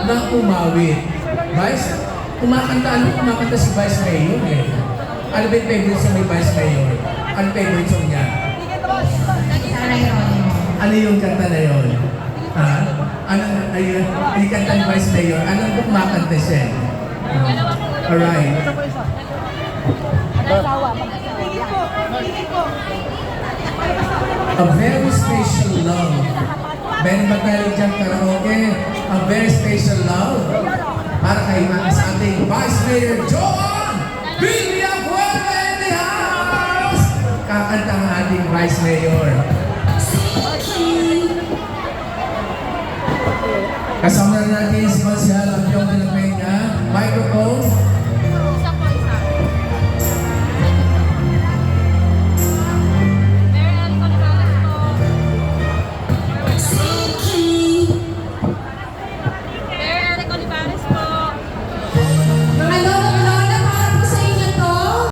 na umawit. Vice, kumakanta si Vice Mayor eh. Ano ba yung favorite song ni Vice Mayor? Ano favorite song niya? Ano yung kanta na yun? Ha? Ano, ayun, yung kanta ni Vice Mayor, anong kumakanta siya? Alright. A very special love. Ben Magaling diyang karaoke. A very special love. Para kay sa ating Vice Mayor Joan Villafuerte in the house! Kakanta ang ating Vice Mayor. Kasama na natin si Marcial